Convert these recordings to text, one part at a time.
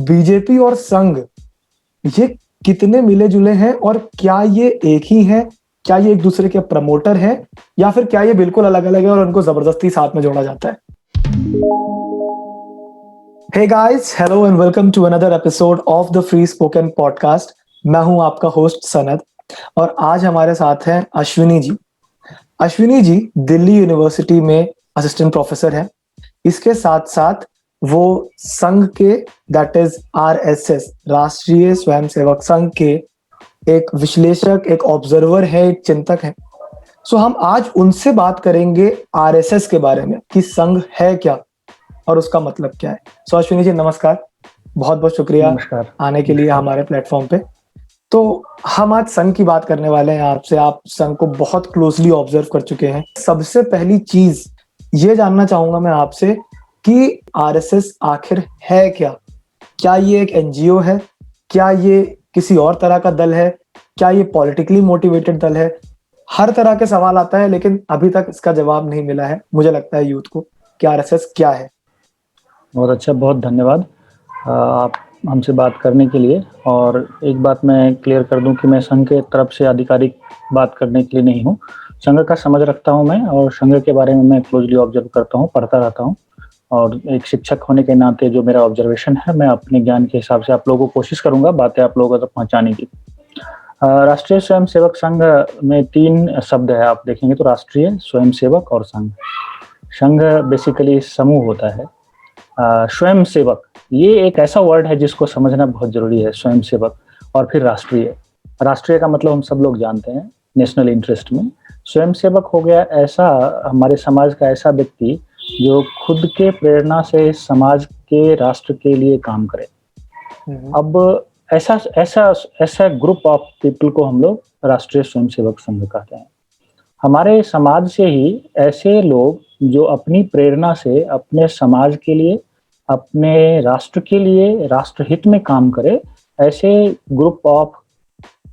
BJP और संघ ये कितने मिले जुले हैं और क्या ये एक ही हैं? क्या ये एक दूसरे के प्रमोटर हैं या फिर क्या ये बिल्कुल अलग अलग है और उनको जबरदस्ती साथ में जोड़ा जाता है? Hey guys, hello and welcome to another episode of the free spoken podcast. मैं हूं आपका होस्ट सनद और आज हमारे साथ हैं अश्विनी जी। अश्विनी जी दिल्ली यूनिवर्सिटी में असिस्टेंट प्रोफेसर हैं। इसके साथ साथ वो संघ के दैट इज आरएसएस राष्ट्रीय स्वयंसेवक संघ के एक विश्लेषक, एक ऑब्जर्वर है, एक चिंतक है। सो हम आज उनसे बात करेंगे आरएसएस के बारे में कि संघ है क्या और उसका मतलब क्या है। सो अश्विनी जी नमस्कार, बहुत बहुत शुक्रिया नमस्कार। आने के लिए हमारे प्लेटफॉर्म पे। तो हम आज संघ की बात करने वाले हैं आपसे। आप संघ को बहुत क्लोजली ऑब्जर्व कर चुके हैं। सबसे पहली चीज ये जानना चाहूंगा मैं आपसे कि आरएसएस आखिर है क्या? क्या ये एक एनजीओ है? क्या ये किसी और तरह का दल है? क्या ये पॉलिटिकली मोटिवेटेड दल है? हर तरह के सवाल आता है लेकिन अभी तक इसका जवाब नहीं मिला है मुझे लगता है यूथ को कि आरएसएस क्या है। बहुत अच्छा, बहुत धन्यवाद आप हमसे बात करने के लिए। और एक बात मैं क्लियर कर दूं कि मैं संघ के तरफ से आधिकारिक बात करने के लिए नहीं हूं। संघ का समझ रखता हूं मैं, और संघ के बारे में मैं क्लोजली ऑब्जर्व करता हूं, पढ़ता रहता हूं। और एक शिक्षक होने के नाते जो मेरा ऑब्जर्वेशन है, मैं अपने ज्ञान के हिसाब से आप लोगों को कोशिश करूंगा बातें आप लोगों तक पहुंचाने की। राष्ट्रीय स्वयंसेवक संघ में 3 शब्द है, आप देखेंगे तो राष्ट्रीय स्वयंसेवक और संघ। संघ बेसिकली समूह होता है। स्वयं सेवक ये एक ऐसा वर्ड है जिसको समझना बहुत जरूरी है। स्वयं सेवक और फिर राष्ट्रीय। राष्ट्रीय का मतलब हम सब लोग जानते हैं, नेशनल इंटरेस्ट में। स्वयं सेवक हो गया ऐसा हमारे समाज का ऐसा व्यक्ति जो खुद के प्रेरणा से समाज के, राष्ट्र के लिए काम करे। अब ऐसा ऐसा ऐसा ग्रुप ऑफ पीपल को हम लोग राष्ट्रीय स्वयंसेवक संघ कहते हैं। हमारे समाज से ही ऐसे लोग जो अपनी प्रेरणा से अपने समाज के लिए, अपने राष्ट्र के लिए, राष्ट्र हित में काम करे, ऐसे ग्रुप ऑफ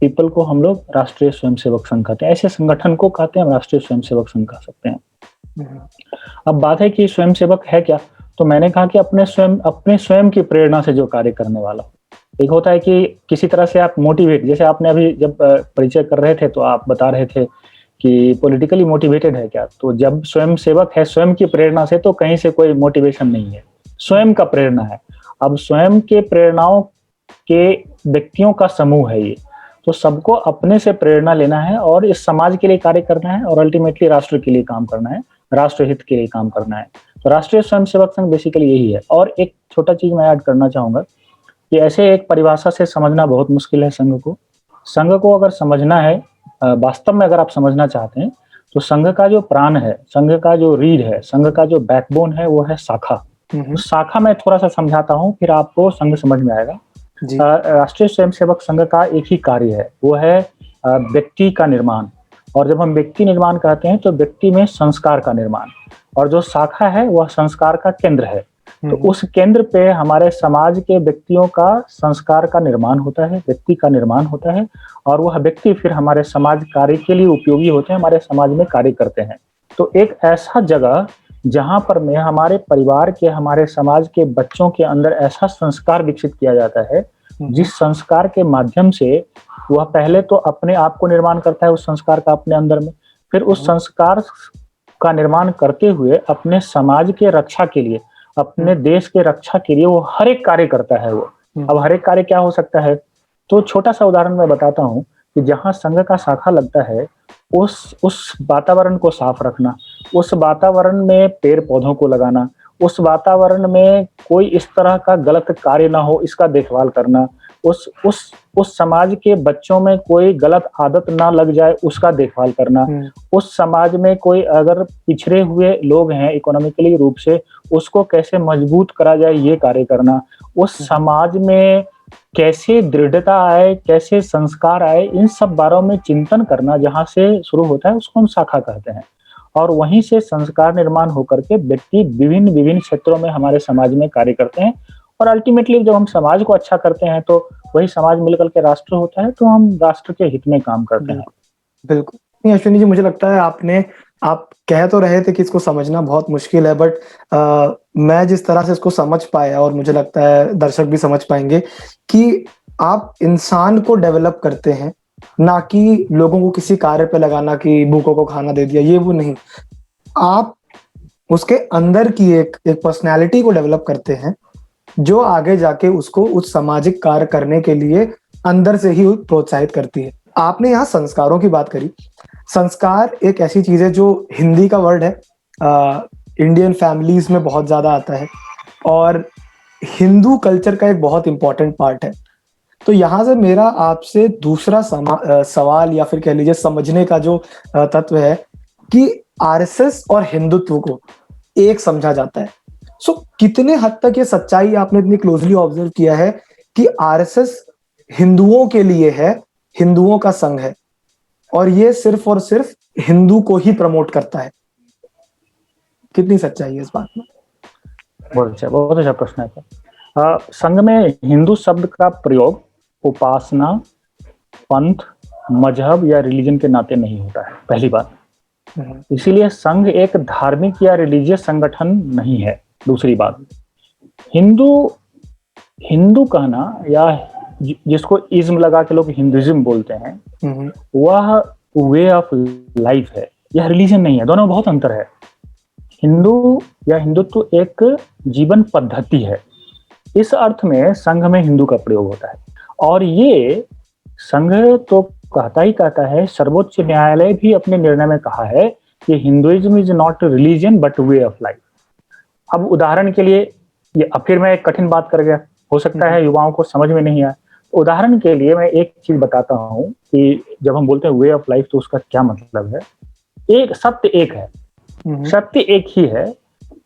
पीपल को हम लोग राष्ट्रीय स्वयंसेवक संघ कहते हैं। ऐसे संगठन को कहते हैं हम राष्ट्रीय स्वयंसेवक संघ कह सकते हैं। अब बात है कि स्वयंसेवक है क्या, तो मैंने कहा कि अपने स्वयं की प्रेरणा से जो कार्य करने वाला हो। एक होता है कि किसी तरह से आप मोटिवेट, जैसे आपने अभी जब परिचय कर रहे थे तो आप बता रहे थे कि पॉलिटिकली मोटिवेटेड है क्या, तो जब स्वयं सेवक है स्वयं की प्रेरणा से, तो कहीं से कोई मोटिवेशन नहीं है, स्वयं का प्रेरणा है। अब स्वयं के प्रेरणाओं के व्यक्तियों का समूह है ये, तो सबको अपने से प्रेरणा लेना है और इस समाज के लिए कार्य करना है और अल्टीमेटली राष्ट्र के लिए काम करना है, राष्ट्र हित के लिए काम करना है। तो राष्ट्रीय स्वयंसेवक संघ बेसिकली यही है। और एक छोटा चीज मैं ऐड करना चाहूंगा कि ऐसे एक परिभाषा से समझना बहुत मुश्किल है संघ को। संघ को अगर समझना है, वास्तव में अगर आप समझना चाहते हैं, तो संघ का जो प्राण है, संघ का जो रीढ़ है, संघ का जो बैकबोन है, वो है शाखा। तो शाखा में थोड़ा सा समझाता हूँ, फिर आपको संघ समझ में आएगा। राष्ट्रीय स्वयंसेवक संघ का एक ही कार्य है, वो है व्यक्ति का निर्माण। और जब हम व्यक्ति निर्माण कहते हैं तो व्यक्ति में संस्कार का निर्माण, और जो शाखा है वह संस्कार का केंद्र है। तो उस केंद्र पे हमारे समाज के व्यक्तियों का संस्कार का निर्माण होता है, व्यक्ति का निर्माण होता है, और वह व्यक्ति फिर हमारे समाज कार्य के लिए उपयोगी होते हैं, हमारे समाज में कार्य करते हैं। तो एक ऐसा जगह जहां पर में हमारे परिवार के, हमारे समाज के बच्चों के अंदर ऐसा संस्कार विकसित किया जाता है, जिस संस्कार के माध्यम से वह पहले तो अपने आप को निर्माण करता है, उस संस्कार का अपने अंदर में, फिर उस संस्कार का निर्माण करते हुए अपने समाज के रक्षा के लिए, अपने देश के रक्षा के लिए वो हर एक कार्य करता है। वो अब हर एक कार्य क्या हो सकता है, तो छोटा सा उदाहरण मैं बताता हूँ कि जहाँ संघ का शाखा लगता है, उस वातावरण को साफ रखना, उस वातावरण में पेड़ पौधों को लगाना, उस वातावरण में कोई इस तरह का गलत कार्य ना हो, इसका देखभाल करना, उस समाज के बच्चों में कोई गलत आदत ना लग जाए, उसका देखभाल करना, उस समाज में कोई अगर पिछड़े हुए लोग हैं इकोनॉमिकली रूप से, उसको कैसे मजबूत करा जाए, ये कार्य करना, उस समाज में कैसे दृढ़ता आए, कैसे संस्कार आए, इन सब बारों में चिंतन करना जहाँ से शुरू होता है, उसको हम शाखा कहते हैं। और वहीं से संस्कार निर्माण होकर के व्यक्ति विभिन्न विभिन्न क्षेत्रों में हमारे समाज में कार्य करते हैं। और अल्टीमेटली जब हम समाज को अच्छा करते हैं तो वही समाज मिलकर के राष्ट्र होता है, तो हम राष्ट्र के हित में काम करते हैं। बिल्कुल नहीं अश्विनी जी, मुझे लगता है आपने आप कह तो रहे थे कि इसको समझना बहुत मुश्किल है, बट मैं जिस तरह से इसको समझ पाया और मुझे लगता है दर्शक भी समझ पाएँगे कि आप इंसान को डेवलप करते हैं, ना कि लोगों को किसी कार्य पे लगाना कि भूखों को खाना दे दिया, ये वो नहीं। आप उसके अंदर की एक एक पर्सनैलिटी को डेवलप करते हैं, जो आगे जाके उसको उस सामाजिक कार्य करने के लिए अंदर से ही प्रोत्साहित करती है। आपने यहाँ संस्कारों की बात करी। संस्कार एक ऐसी चीज़ है जो हिंदी का वर्ड है, इंडियन फैमिलीज़ में बहुत ज़्यादा आता है और हिंदू कल्चर का एक बहुत इम्पोर्टेंट पार्ट है। तो यहाँ से मेरा आपसे दूसरा सवाल या फिर कह लीजिए समझने का जो तत्व है कि आरएसएस और हिंदुत्व को एक समझा जाता है। सो कितने हद तक ये सच्चाई आपने इतनी क्लोज़ली ऑब्ज़र्व किया है कि आरएसएस हिंदुओं के लिए है, हिंदुओं का संघ है और ये सिर्फ़ और सिर्फ़ हिंदू को ही प्रमोट करता है? कितनी सच्चाई है इस बात में? बहुत अच्छा प्रश्न है आपका। संघ में हिंदू शब्द का प्रयोग उपासना, पंथ, मजहब या रिलीजन के नाते नहीं होता है, पहली बात। इसीलिए संघ एक धार्मिक या रिलीजियस संगठन नहीं है। दूसरी बात, हिंदू कहना या जिसको इज्म लगा के लोग हिंदुइज्म बोलते हैं, वह वे ऑफ लाइफ है, यह रिलीजन नहीं है। दोनों में बहुत अंतर है। हिंदू या हिंदुत्व एक जीवन पद्धति है। इस अर्थ में संघ में हिंदू का प्रयोग होता है और ये संघ तो कहता है, सर्वोच्च न्यायालय भी अपने निर्णय में कहा है कि Hinduism is not religion but way of life. अब उदाहरण के लिए, ये अब फिर मैं एक कठिन बात कर गया, हो सकता है युवाओं को समझ में नहीं आए। उदाहरण के लिए मैं एक चीज बताता हूँ कि जब हम बोलते हैं वे ऑफ लाइफ तो उसका क्या मतलब है। एक सत्य एक है, सत्य एक ही है,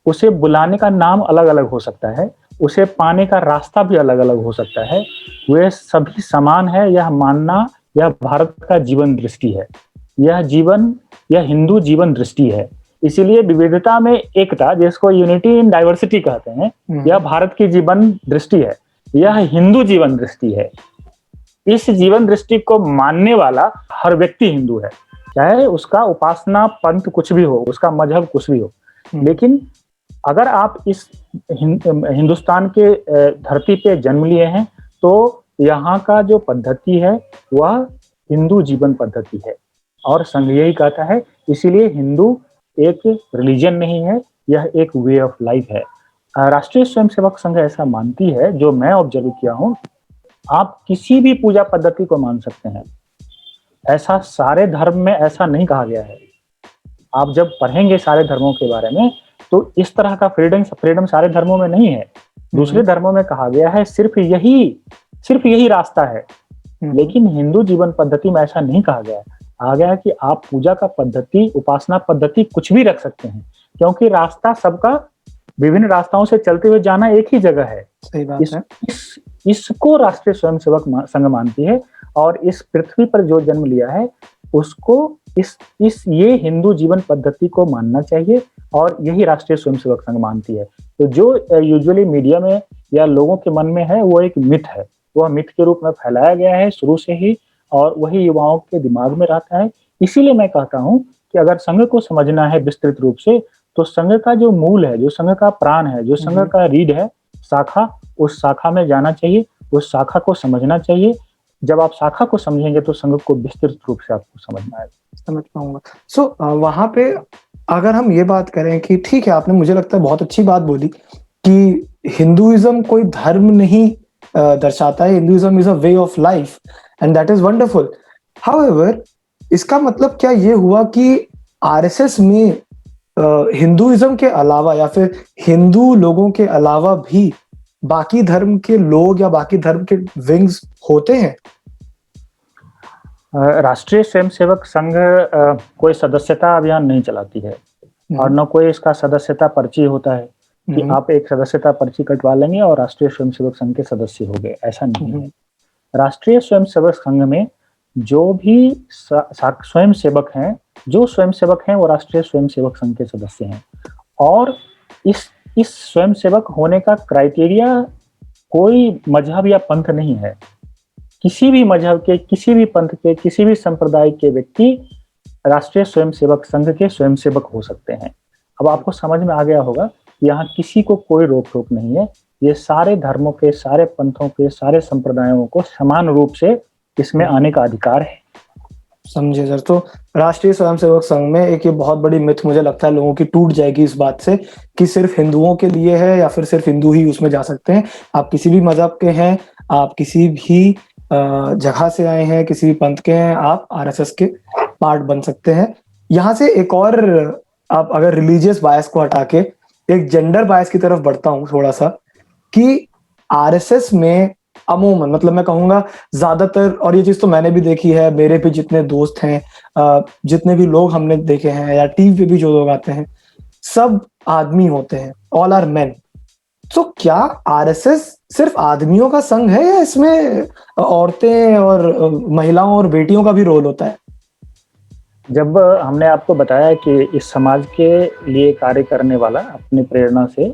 उसे बुलाने का नाम अलग अलग हो सकता है, उसे पाने का रास्ता भी अलग अलग हो सकता है। वे सभी समान है, यह मानना यह भारत का जीवन दृष्टि है। यह हिंदू जीवन दृष्टि है। इसीलिए विविधता में एकता, जिसको यूनिटी इन डाइवर्सिटी कहते हैं, यह भारत की जीवन दृष्टि है, यह हिंदू जीवन दृष्टि है। इस जीवन दृष्टि को मानने वाला हर व्यक्ति हिंदू है, चाहे उसका उपासना पंथ कुछ भी हो, उसका मजहब कुछ भी हो। लेकिन अगर आप इस हिंदुस्तान के धरती पे जन्म लिए हैं तो यहाँ का जो पद्धति है वह हिंदू जीवन पद्धति है और संघ यही कहता है। इसीलिए हिंदू एक रिलीजन नहीं है, यह एक वे ऑफ लाइफ है। राष्ट्रीय स्वयंसेवक संघ ऐसा मानती है, जो मैं ऑब्जर्व किया हूँ। आप किसी भी पूजा पद्धति को मान सकते हैं, ऐसा सारे धर्म में ऐसा नहीं कहा गया है। आप जब पढ़ेंगे सारे धर्मों के बारे में तो इस तरह का फ्रीडम सारे धर्मों में नहीं है। दूसरे धर्मों में कहा गया है सिर्फ यही रास्ता है, लेकिन हिंदू जीवन पद्धति में ऐसा नहीं कहा गया है। कहा गया है कि आप पूजा का पद्धति, उपासना पद्धति कुछ भी रख सकते हैं, क्योंकि रास्ता सबका विभिन्न रास्ताओं से चलते हुए जाना एक ही जगह है। सही बात है। इसको राष्ट्रीय स्वयंसेवक संघ मानती है और इस पृथ्वी पर जो जन्म लिया है उसको ये हिंदू जीवन पद्धति को मानना चाहिए और यही राष्ट्रीय स्वयंसेवक संघ मानती है। तो जो यूजुअली मीडिया में या लोगों के मन में है वो एक मिथ है, वह मिथ के रूप में फैलाया गया है शुरू से ही और वही युवाओं के दिमाग में रहता है। इसीलिए मैं कहता हूँ कि अगर संघ को समझना है विस्तृत रूप से तो संघ का जो मूल है, जो संघ का प्राण है, जो संघ का रीढ़ है, शाखा, उस शाखा में जाना चाहिए, उस शाखा को समझना चाहिए। जब आप शाखा को समझेंगे तो संघ को विस्तृत रूप से आपको समझना है, समझ पाऊंगा। सो वहां पे अगर हम ये बात करें कि ठीक है, आपने मुझे लगता है बहुत अच्छी बात बोली कि हिंदुइज्म कोई धर्म नहीं दर्शाता है, Hinduism is a way of life and that is wonderful. However, इसका मतलब क्या ये हुआ कि आरएसएस में हिंदुइज्म के अलावा या फिर हिंदू लोगों के अलावा भी बाकी धर्म के लोग या बाकी धर्म के विंग्स होते हैं? राष्ट्रीय स्वयंसेवक संघ कोई सदस्यता अभियान नहीं चलाती है और न कोई इसका सदस्यता पर्ची होता है कि आप एक सदस्यता पर्ची कटवा लेंगे और राष्ट्रीय स्वयंसेवक संघ के सदस्य हो गए, ऐसा नहीं है। राष्ट्रीय स्वयंसेवक संघ में जो भी स्वयंसेवक हैं, वो राष्ट्रीय स्वयंसेवक संघ के सदस्य हैं और इस स्वयंसेवक होने का क्राइटेरिया कोई मजहब या पंथ नहीं है। किसी भी मजहब के, किसी भी पंथ के, किसी भी संप्रदाय के व्यक्ति राष्ट्रीय स्वयंसेवक संघ के स्वयंसेवक हो सकते हैं। अब आपको समझ में आ गया होगा कि यहाँ किसी को कोई रोक टोक नहीं है। ये सारे धर्मों के, सारे पंथों के, सारे संप्रदायों को समान रूप से इसमें आने का अधिकार है। समझे सर। तो राष्ट्रीय स्वयंसेवक संघ में एक ये बहुत बड़ी मिथ मुझे लगता है लोगों की टूट जाएगी इस बात से कि सिर्फ हिंदुओं के लिए है या फिर सिर्फ हिंदू ही उसमें जा सकते हैं। आप किसी भी मजहब के हैं, आप किसी भी जगह से आए हैं, किसी भी पंथ के हैं, आप आरएसएस के पार्ट बन सकते हैं। यहाँ से एक और, आप अगर रिलीजियस बायस को हटा के एक जेंडर बायस की तरफ बढ़ता हूँ थोड़ा सा, कि आरएसएस में अमूमन, मतलब मैं कहूंगा ज्यादातर, और ये चीज तो मैंने भी देखी है, मेरे भी जितने दोस्त हैं, जितने भी लोग हमने देखे हैं, या टीवी पे भी जो लोग आते हैं, सब आदमी होते हैं, ऑल आर मेन। तो क्या आरएसएस सिर्फ आदमियों का संघ है या इसमें औरतें और महिलाओं और बेटियों का भी रोल होता है? जब हमने आपको बताया कि इस समाज के लिए कार्य करने वाला अपनी प्रेरणा से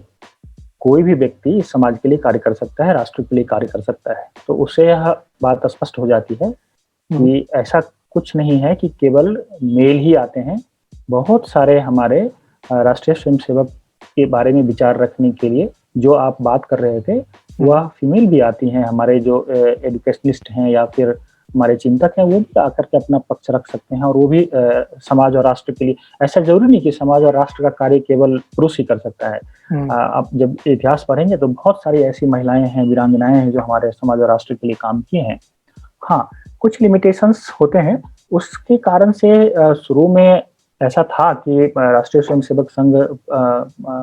कोई भी व्यक्ति इस समाज के लिए कार्य कर सकता है, राष्ट्र के लिए कार्य कर सकता है, तो उससे यह बात स्पष्ट हो जाती है कि ऐसा कुछ नहीं है कि केवल मेल ही आते हैं। बहुत सारे हमारे राष्ट्रीय स्वयंसेवक के बारे में विचार रखने के लिए जो आप बात कर रहे थे, वह फीमेल भी आती हैं। हमारे जो एजुकेशनिस्ट हैं या फिर हमारे चिंतक हैं, वो भी आकर के अपना पक्ष रख सकते हैं, और वो भी समाज और राष्ट्र के लिए, ऐसा जरूरी नहीं कि समाज और राष्ट्र का कार्य केवल पुरुष ही कर सकता है। आप जब इतिहास पढ़ेंगे तो बहुत सारी ऐसी महिलाएं हैं, वीरांगनाएं हैं जो हमारे समाज और राष्ट्र के लिए काम किए हैं। हाँ, कुछ लिमिटेशंस होते हैं, उसके कारण से शुरू में ऐसा था कि राष्ट्रीय स्वयंसेवक संघ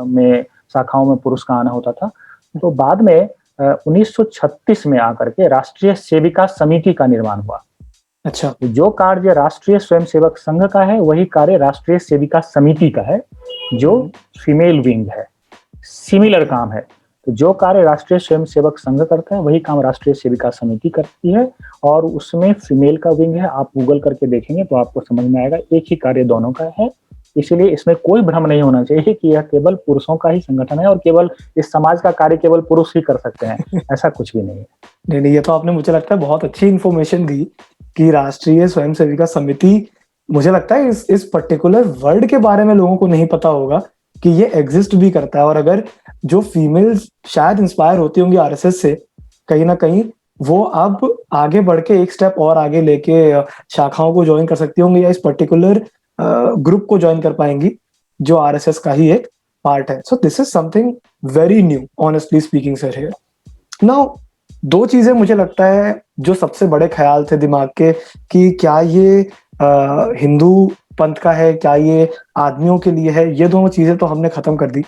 में शाखाओं में पुरुष का आना होता था। तो बाद में 1936 में आकर के राष्ट्रीय सेविका समिति का निर्माण हुआ। अच्छा। जो कार्य राष्ट्रीय स्वयंसेवक संघ का है, वही कार्य राष्ट्रीय सेविका समिति का है, जो फीमेल विंग है। सिमिलर काम है। तो जो कार्य राष्ट्रीय स्वयंसेवक संघ करता है, वही काम राष्ट्रीय सेविका समिति करती है, और उसमें फीमेल का विंग है। आप गूगल करके देखेंगे तो आपको समझ में आएगा, एक ही कार्य दोनों का है। इसलिए इसमें कोई भ्रम नहीं होना चाहिए कि यह केवल पुरुषों का ही संगठन है और केवल इस समाज का कार्य केवल पुरुष ही कर सकते हैं, ऐसा कुछ भी नहीं है। नहीं, ये तो आपने मुझे लगता है बहुत अच्छी इंफॉर्मेशन दी कि राष्ट्रीय स्वयंसेविका समिति, मुझे लगता है इस पर्टिकुलर वर्ड के बारे में लोगों को नहीं पता होगा कि ये एग्जिस्ट भी करता है। और अगर जो फीमेल्स शायद इंस्पायर होती होंगी आरएसएस से, कहीं ना कहीं वो अब आगे बढ़ के एक स्टेप और आगे लेके शाखाओं को ज्वाइन कर सकती होंगी, या इस पर्टिकुलर ग्रुप को ज्वाइन कर पाएंगी जो आरएसएस का ही एक पार्ट है। So this is something very new, honestly speaking sir. Here now दो चीजें मुझे लगता है जो सबसे बड़े ख्याल थे दिमाग के, कि क्या ये हिंदू पंथ का है, क्या ये आदमियों के लिए है। ये दोनों चीजें तो हमने खत्म कर दी,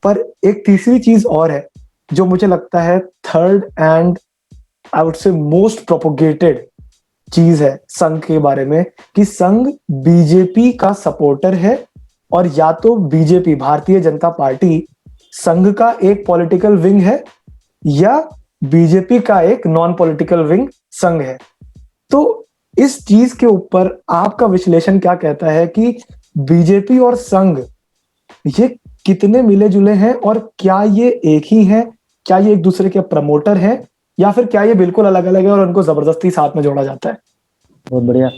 पर एक तीसरी चीज और है जो मुझे लगता है third and I would say most propagated चीज है संघ के बारे में, कि संघ बीजेपी का सपोर्टर है, और या तो बीजेपी भारतीय जनता पार्टी संघ का एक पॉलिटिकल विंग है, या बीजेपी का एक नॉन पॉलिटिकल विंग संघ है। तो इस चीज के ऊपर आपका विश्लेषण क्या कहता है कि बीजेपी और संघ ये कितने मिले जुले हैं, और क्या ये एक ही हैं, क्या ये एक दूसरे के प्रमोटर हैं, या फिर क्या ये बिल्कुल अलग अलग है और उनको जबरदस्ती साथ में जोड़ा जाता है? बहुत बढ़िया।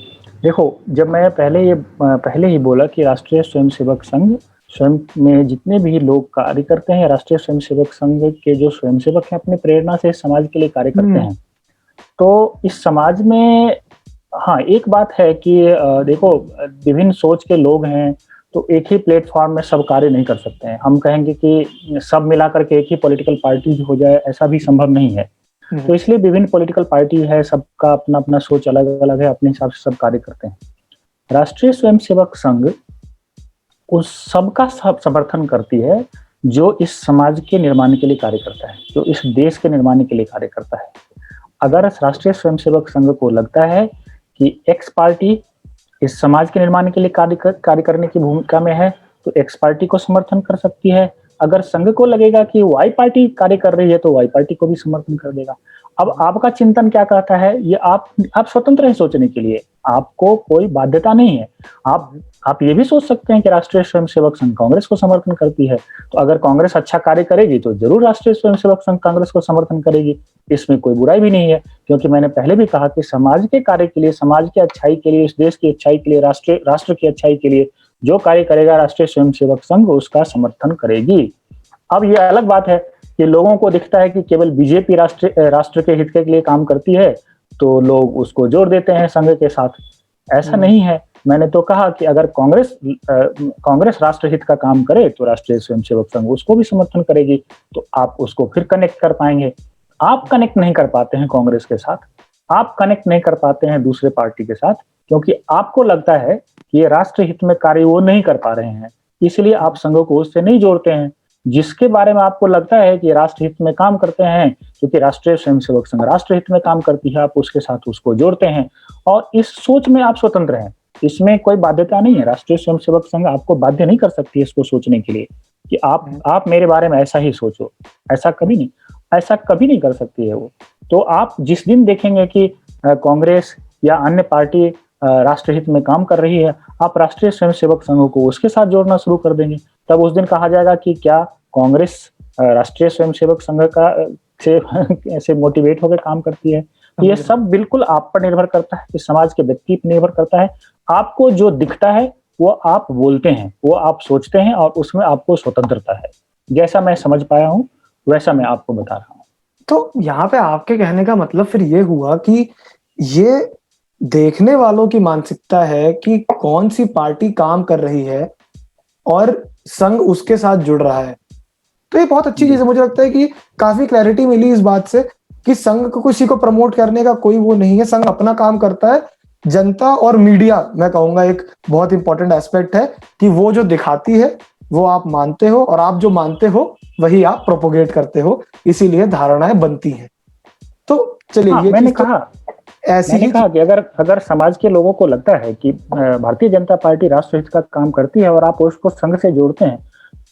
देखो, जब मैं पहले ही बोला कि राष्ट्रीय स्वयंसेवक संघ स्वयं में जितने भी लोग कार्य करते हैं, राष्ट्रीय स्वयंसेवक संघ के जो स्वयंसेवक हैं अपने प्रेरणा से समाज के लिए कार्य करते हैं। तो इस समाज में हाँ, एक बात है कि देखो, विभिन्न सोच के लोग हैं, तो एक ही प्लेटफॉर्म में सब कार्य नहीं कर सकते हैं। हम कहेंगे कि सब मिलाकर के एक ही पॉलिटिकल पार्टी हो जाए, ऐसा भी संभव नहीं है। तो इसलिए विभिन्न पॉलिटिकल पार्टी है, सबका अपना अपना सोच अलग अलग है, अपने हिसाब से सब कार्य करते हैं। राष्ट्रीय स्वयंसेवक संघ उस सबका समर्थन करती है जो इस समाज के निर्माण के लिए कार्य करता है, जो इस देश के निर्माण के लिए कार्य करता है। अगर राष्ट्रीय स्वयंसेवक संघ को लगता है कि एक्स पार्टी इस समाज के निर्माण के लिए कार्य करने की भूमिका में है, तो एक्स पार्टी को समर्थन कर सकती है। अगर संघ को लगेगा कि वाई पार्टी कार्य कर रही है, तो वाई पार्टी को भी समर्थन कर देगा। अब आपका चिंतन क्या कहता है, ये आप स्वतंत्र हैं सोचने के लिए। आपको कोई बाध्यता नहीं है। आप ये भी सोच सकते हैं कि राष्ट्रीय स्वयंसेवक संघ कांग्रेस को समर्थन करती है, तो अगर कांग्रेस अच्छा कार्य करेगी तो जरूर राष्ट्रीय स्वयंसेवक संघ कांग्रेस को समर्थन करेगी। इसमें कोई बुराई भी नहीं है, क्योंकि मैंने पहले भी कहा कि समाज के कार्य के लिए, समाज की अच्छाई के लिए, इस देश की अच्छाई के लिए, राष्ट्र की अच्छाई के लिए जो कार्य करेगा राष्ट्रीय स्वयंसेवक संघ उसका समर्थन करेगी। अब ये अलग बात है कि लोगों को दिखता है कि केवल बीजेपी राष्ट्र के हित के लिए काम करती है, तो लोग उसको जोड़ देते हैं संघ के साथ। ऐसा नहीं है। मैंने तो कहा कि अगर कांग्रेस राष्ट्र हित का काम करे तो राष्ट्रीय स्वयंसेवक संघ उसको भी समर्थन करेगी, तो आप उसको फिर कनेक्ट कर पाएंगे। आप कनेक्ट नहीं कर पाते हैं कांग्रेस के साथ, आप कनेक्ट नहीं कर पाते हैं दूसरे पार्टी के साथ, क्योंकि आपको लगता है कि ये राष्ट्र हित में कार्य वो नहीं कर पा रहे हैं, इसलिए आप संघ को उससे नहीं जोड़ते हैं। जिसके बारे में आपको लगता है कि राष्ट्र हित में काम करते हैं, क्योंकि राष्ट्रीय स्वयंसेवक संघ राष्ट्र हित में काम करती है, आप उसके साथ उसको जोड़ते हैं, और इस सोच में आप स्वतंत्र हैं। इसमें कोई बाध्यता नहीं है। राष्ट्रीय स्वयंसेवक संघ आपको बाध्य नहीं कर सकती इसको सोचने के लिए कि आप मेरे बारे में ऐसा ही सोचो। ऐसा कभी नहीं, ऐसा कभी नहीं कर सकती है वो। तो आप जिस दिन देखेंगे कि कांग्रेस या अन्य पार्टी राष्ट्रहित में काम कर रही है, आप राष्ट्रीय स्वयंसेवक संघ को उसके साथ जोड़ना शुरू कर देंगे। तब उस दिन कहा जाएगा कि क्या कांग्रेस राष्ट्रीय स्वयंसेवक संघ का से ऐसे मोटिवेट होकर काम करती है। ये सब बिल्कुल आप पर निर्भर करता है, कि समाज के व्यक्ति पर निर्भर करता है। आपको जो दिखता है वो आप बोलते हैं, वो आप सोचते हैं, और उसमें आपको स्वतंत्रता है। जैसा मैं समझ पाया हूँ वैसा मैं आपको बता रहा हूँ। तो यहाँ पे आपके कहने का मतलब फिर ये हुआ कि ये देखने वालों की मानसिकता है कि कौन सी पार्टी काम कर रही है और संघ उसके साथ जुड़ रहा है। तो ये बहुत अच्छी चीज है। मुझे लगता है कि काफी क्लैरिटी मिली इस बात से कि संघ को किसी को प्रमोट करने का कोई वो नहीं है। संघ अपना काम करता है। जनता और मीडिया, मैं कहूंगा एक बहुत इंपॉर्टेंट एस्पेक्ट है कि वो जो दिखाती है वो आप मानते हो, और आप जो मानते हो वही आप प्रोपोगेट करते हो, इसीलिए धारणाएं बनती हैं। तो चलिए, ये मैंने चीज तो कहा ऐसी ही कि अगर समाज के लोगों को लगता है कि भारतीय जनता पार्टी राष्ट्रहित का काम करती है और आप उसको संघ से जोड़ते हैं,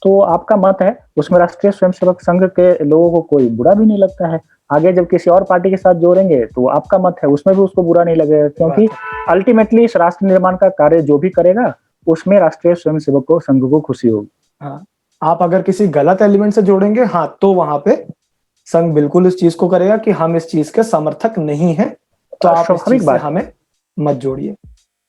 तो आपका मत है, उसमें राष्ट्रीय स्वयंसेवक संघ के लोगों को कोई बुरा भी नहीं लगता है। आगे जब किसी और पार्टी के साथ जोड़ेंगे तो आपका मत है, उसमें भी उसको बुरा नहीं लगेगा, क्योंकि अल्टीमेटली इस राष्ट्र निर्माण का कार्य जो भी करेगा उसमें राष्ट्रीय स्वयंसेवक को संघ को खुशी होगी। हाँ, आप अगर किसी गलत एलिमेंट से जोड़ेंगे, हाँ, तो वहां पे संघ बिल्कुल इस चीज को करेगा कि हम इस चीज के समर्थक नहीं हैं, तो आप इस चीज से हमें मत जोड़िए।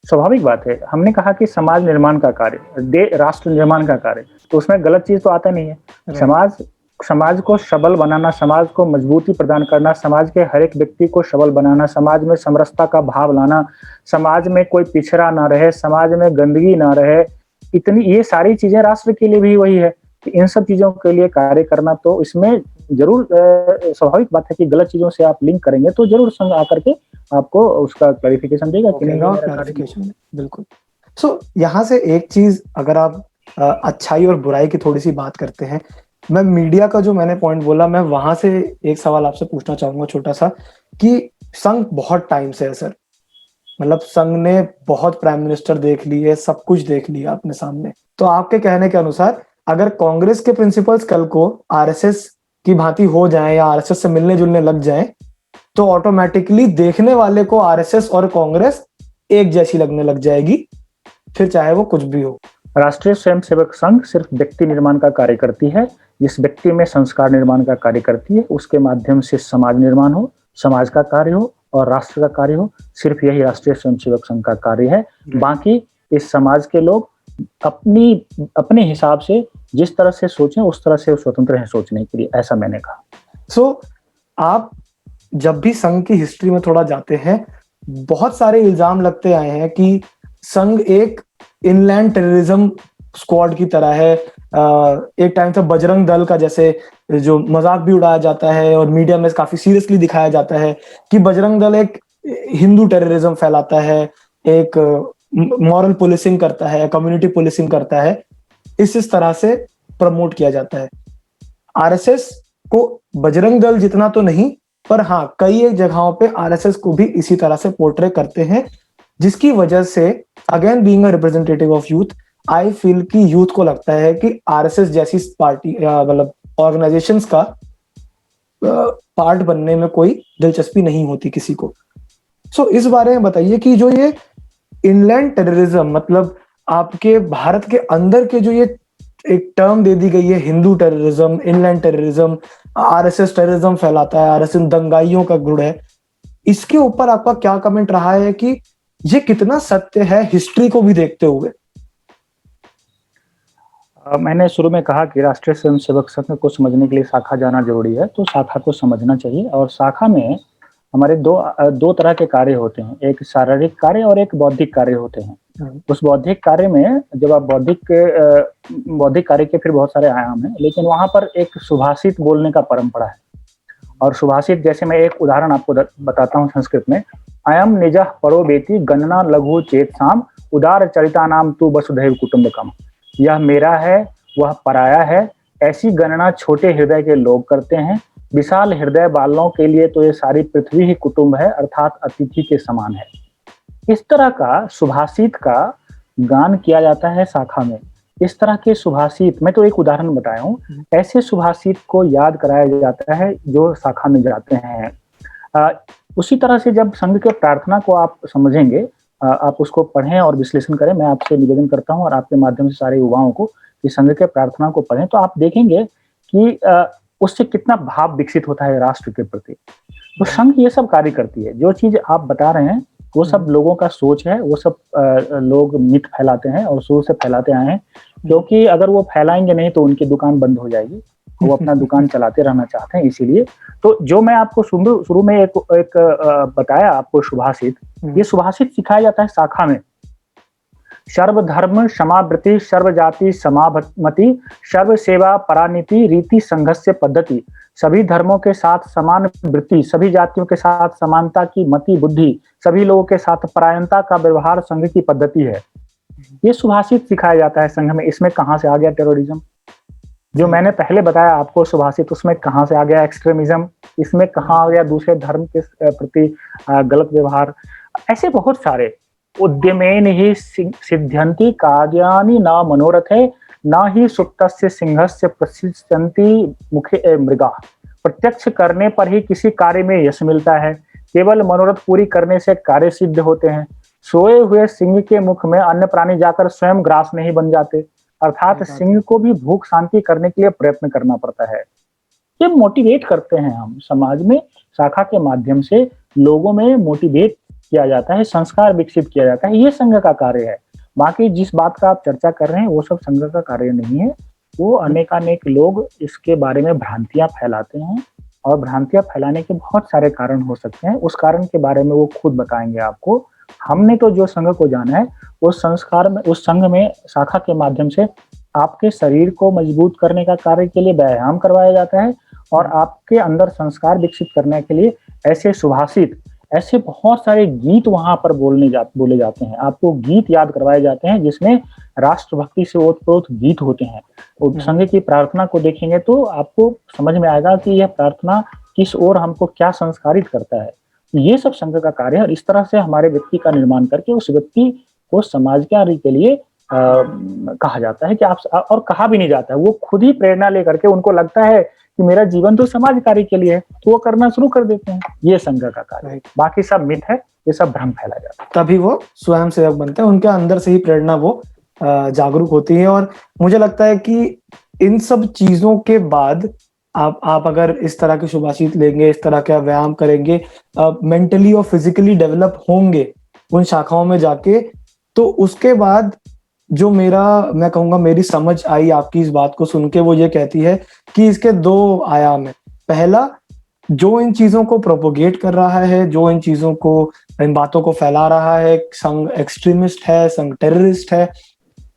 स्वाभाविक बात है। हमने कहा कि समाज निर्माण का कार्य, राष्ट्र निर्माण का कार्य, तो उसमें गलत चीज तो आता नहीं है। समाज को सबल बनाना, समाज को मजबूती प्रदान करना, समाज के हर एक व्यक्ति को सबल बनाना, समाज में समरसता का भाव लाना, समाज में कोई पिछड़ा ना रहे, समाज में गंदगी ना रहे, ये सारी चीजें राष्ट्र के लिए भी वही है कि इन सब चीजों के लिए कार्य करना। तो इसमें जरूर स्वाभाविक बात है कि गलत चीजों से आप लिंक करेंगे तो जरूर संघ आकर के आपको उसका क्लैरिफिकेशन देगा कि नहीं। क्लैरिफिकेशन बिल्कुल। सो यहाँ से एक चीज, अगर आप अच्छाई और बुराई की थोड़ी सी बात करते हैं, मैं मीडिया का जो मैंने पॉइंट बोला, मैं वहां से एक सवाल आपसे पूछना चाहूंगा छोटा सा, कि संघ बहुत टाइम से है सर, मतलब संघ ने बहुत प्राइम मिनिस्टर देख लिए, सब कुछ देख लिया अपने सामने। तो आपके कहने के अनुसार अगर कांग्रेस के प्रिंसिपल्स कल को आरएसएस की भांति हो जाएं या आरएसएस से मिलने जुलने लग जाएं, तो ऑटोमेटिकली देखने वाले को आरएसएस और कांग्रेस एक जैसी लगने लग जाएगी, फिर चाहे वो कुछ भी हो। राष्ट्रीय स्वयंसेवक संघ सिर्फ व्यक्ति निर्माण का कार्य करती है। जिस व्यक्ति में संस्कार निर्माण का कार्य करती है, उसके माध्यम से समाज निर्माण हो, समाज का कार्य हो और राष्ट्र का कार्य हो, सिर्फ यही राष्ट्रीय स्वयंसेवक संघ का कार्य है। बाकी इस समाज के लोग अपने हिसाब से जिस तरह से सोचें उस तरह से स्वतंत्र हैं सोचने के लिए, ऐसा मैंने कहा। सो आप जब भी संघ की हिस्ट्री में थोड़ा जाते हैं, बहुत सारे इल्जाम लगते आए हैं कि संघ एक इनलैंड टेररिज्म स्क्वाड की तरह है। एक टाइम था बजरंग दल का जैसे जो मजाक भी उड़ाया जाता है और मीडिया में काफी सीरियसली दिखाया जाता है कि बजरंग दल एक हिंदू टेररिज्म फैलाता है, एक मॉरल पुलिसिंग करता है, कम्युनिटी पुलिसिंग करता है, इस तरह से प्रमोट किया जाता है। आरएसएस को बजरंग दल जितना तो नहीं, पर हाँ कई एक जगहों पे आरएसएस को भी इसी तरह से पोर्ट्रे करते हैं, जिसकी वजह से again being a representative of youth, I feel कि यूथ को लगता है कि आरएसएस जैसी पार्टी मतलब ऑर्गेनाइजेशंस का पार्ट बनने में कोई दिलचस्पी नहीं होती किसी को। सो इस बारे में बताइए कि जो ये इनलैंड टेररिज्म, मतलब आपके भारत के अंदर के जो ये एक टर्म दे दी गई है, Hindu terrorism, inland terrorism, RSS terrorism फैलाता है, आरएसएस दंगाइयों का गुड़ है, इसके ऊपर आपका क्या कमेंट रहा है कि ये कितना सत्य है हिस्ट्री को भी देखते हुए? मैंने शुरू में कहा कि राष्ट्रीय स्वयंसेवक संघ को समझने के लिए शाखा जाना जरूरी है, तो शाखा को समझना चाहिए। और शाखा में हमारे दो तरह के कार्य होते हैं, एक शारीरिक कार्य और एक बौद्धिक कार्य होते हैं। उस बौद्धिक कार्य में जब आप बौद्धिक कार्य के फिर बहुत सारे आयाम हैं, लेकिन वहां पर एक सुभाषित बोलने का परंपरा है। और सुभाषित, जैसे मैं एक उदाहरण आपको बताता हूँ संस्कृत में, अयम निजः परो बेति गणना लघु चेतसाम उदार चरिता नाम तू वसुधैव कुटुंबकम। यह मेरा है, वह पराया है, ऐसी गणना छोटे हृदय के लोग करते हैं। विशाल हृदय वालों के लिए तो ये सारी पृथ्वी ही कुटुंब है, अर्थात अतिथि के समान है। इस तरह का सुभाषित का गान किया जाता है शाखा में। इस तरह के सुभाषित, मैं तो एक उदाहरण बताया हूँ, ऐसे सुभाषित को याद कराया जाता है जो शाखा में जाते हैं। उसी तरह से जब संघ के प्रार्थना को आप समझेंगे, आप उसको पढ़ें और विश्लेषण करें। मैं आपसे निवेदन करता हूँ और आपके माध्यम से सारे युवाओं को कि संघ के प्रार्थना को पढ़ें, तो आप देखेंगे कि उससे कितना भाव विकसित होता है राष्ट्र के प्रति। तो संघ ये सब कार्य करती है। जो चीज आप बता रहे हैं वो सब लोगों का सोच है, वो सब लोग मिथ फैलाते हैं और शुरू से फैलाते आए हैं, क्योंकि अगर वो फैलाएंगे नहीं तो उनकी दुकान बंद हो जाएगी। वो अपना दुकान चलाते रहना चाहते हैं, इसीलिए। तो जो मैं आपको शुरू में एक बताया आपको सुभाषित, ये सुभाषित सिखाया जाता है शाखा में। सर्वधर्म समावृत्ति, सर्व जाति समामति, सर्व सेवा परानीति, रीति संघस्य पद्धति। सभी धर्मों के साथ समान वृत्ति, सभी जातियों के साथ समानता की मति बुद्धि, सभी लोगों के साथ परायणता का व्यवहार संघ की पद्धति है। ये सुभाषित सिखाया जाता है संघ में। इसमें कहाँ से आ गया टेररिज्म? जो मैंने पहले बताया आपको सुभाषित, उसमें कहाँ से आ गया एक्सट्रीमिज्म? इसमें कहाँ आ गया दूसरे धर्म के प्रति गलत व्यवहार? ऐसे बहुत सारे। उद्यमेन ही सिद्ध्यन्ति कार्याणि न मनोरथे, न ही सुप्तस्य सिंहस्य प्रसिद्धन्ति मुखे मृगा। प्रत्यक्ष करने पर ही किसी कार्य में यश मिलता है, केवल मनोरथ पूरी करने से कार्य सिद्ध होते हैं। सोए हुए सिंह के मुख में अन्य प्राणी जाकर स्वयं ग्रास नहीं बन जाते, अर्थात सिंह को भी भूख शांति करने के लिए प्रयत्न करना पड़ता है। ये मोटिवेट करते हैं हम समाज में, शाखा के माध्यम से लोगों में मोटिवेट किया जाता है, संस्कार विकसित किया जाता है। ये संघ का कार्य है। बाकी जिस बात का आप चर्चा कर रहे हैं वो सब संघ का कार्य नहीं है। वो अनेकानेक लोग इसके बारे में भ्रांतियां फैलाते हैं, और भ्रांतियां फैलाने के बहुत सारे कारण हो सकते हैं। उस कारण के बारे में वो खुद बताएंगे आपको। हमने तो जो संघ को जाना है, उस संस्कार में, उस संघ में शाखा के माध्यम से आपके शरीर को मजबूत करने का कार्य के लिए व्यायाम करवाया जाता है, और आपके अंदर संस्कार विकसित करने के लिए ऐसे सुभाषित, ऐसे बहुत सारे गीत वहां पर बोले जाते हैं। आपको गीत याद करवाए जाते हैं जिसमें राष्ट्रभक्ति से ओतप्रोत गीत होते हैं। और संघ की प्रार्थना को देखेंगे तो आपको समझ में आएगा कि यह प्रार्थना किस ओर हमको क्या संस्कारित करता है। ये सब संघ का कार्य है, और इस तरह से हमारे व्यक्ति का निर्माण करके उस व्यक्ति को समाज कार्य के लिए कहा जाता है कि आप, और कहा भी नहीं जाता है, वो खुद ही प्रेरणा लेकर के, उनको लगता है कि मेरा जीवन तो समाज कार्य के लिए है, तो वो करना शुरू कर देते हैं। ये संघ का कार्य है। बाकी सब मिथ है, ये सब भ्रम फैला जाता है। तभी वो स्वयं सेवक बनते हैं, उनके अंदर से ही प्रेरणा वो जागरूक होती है। और मुझे लगता है कि इन सब चीजों के बाद आप अगर इस तरह के सुभाषित लेंगे, इस तरह का व्यायाम करेंगे, मेंटली और फिजिकली डेवलप होंगे उन शाखाओं में जाके, तो उसके बाद जो मैं कहूंगा मेरी समझ आई आपकी इस बात को सुन के, वो ये कहती है कि इसके दो आयाम है। पहला, जो इन चीजों को प्रोपोगेट कर रहा है, जो इन चीजों को, इन बातों को फैला रहा है, संघ एक्सट्रीमिस्ट है, संघ टेररिस्ट है,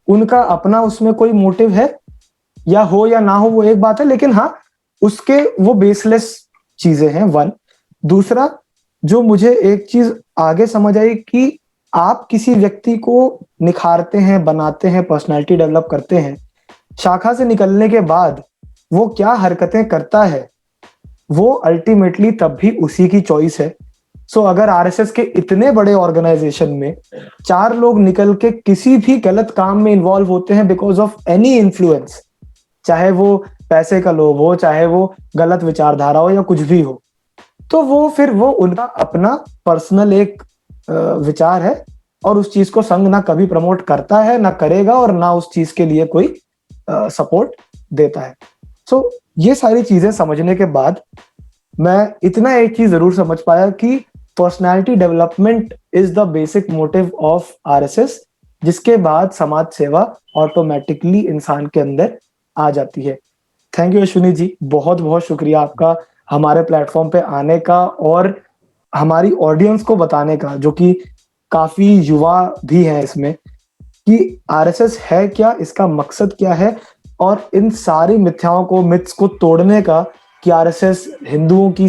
उनका अपना उसमें कोई मोटिव है, या हो या ना हो वो एक बात है, लेकिन हाँ उसके वो बेसलेस चीजें हैं, वन। दूसरा, जो मुझे एक चीज आगे समझ आई कि आप किसी व्यक्ति को निखारते हैं, बनाते हैं, पर्सनालिटी डेवलप करते हैं, शाखा से निकलने के बाद वो क्या हरकतें करता है वो अल्टीमेटली तब भी उसी की चॉइस है। सो अगर आरएसएस के इतने बड़े ऑर्गेनाइजेशन में 4 लोग निकल के किसी भी गलत काम में इन्वॉल्व होते हैं बिकॉज ऑफ एनी इन्फ्लुएंस, चाहे वो पैसे का लोभ हो, चाहे वो गलत विचारधारा हो, या कुछ भी हो, तो वो फिर वो उनका अपना पर्सनल एक विचार है, और उस चीज को संघ ना कभी प्रमोट करता है, ना करेगा, और ना उस चीज के लिए कोई सपोर्ट देता है। सो ये सारी चीजें समझने के बाद मैं इतना एक चीज जरूर समझ पाया कि personality development is the basic motive of RSS, जिसके बाद समाज सेवा ऑटोमेटिकली इंसान के अंदर आ जाती है। थैंक यू अश्विनी जी, बहुत बहुत शुक्रिया आपका हमारे प्लेटफॉर्म पे आने का और हमारी ऑडियंस को बताने का, जो कि काफी युवा भी है इसमें, कि आरएसएस है क्या, इसका मकसद क्या है, और इन सारी मिथ्याओं को, मिथ्स को तोड़ने का, कि आरएसएस हिंदुओं की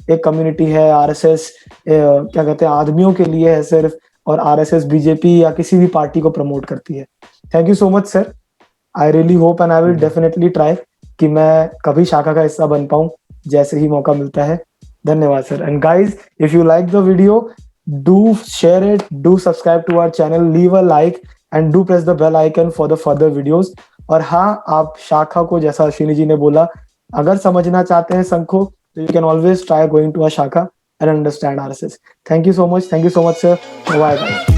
एक कम्युनिटी है, आरएसएस क्या कहते हैं आदमियों के लिए है सिर्फ, और आरएसएस बीजेपी या किसी भी पार्टी को प्रमोट करती है। Thank you so much sir. I really hope and I will definitely try कि मैं कभी शाखा का हिस्सा बन पाऊं जैसे ही मौका मिलता है। धन्यवाद sir. And guys, if you like the video, do share it, do subscribe to our channel, leave a like and do press the bell icon for the further videos. और हाँ, आप शाखा को, जैसा अश्विनी जी ने बोला, अगर समझना चाहते हैं संघ को, तो you can always try going to a shakha and understand RSS. Thank you so much sir. Bye bye.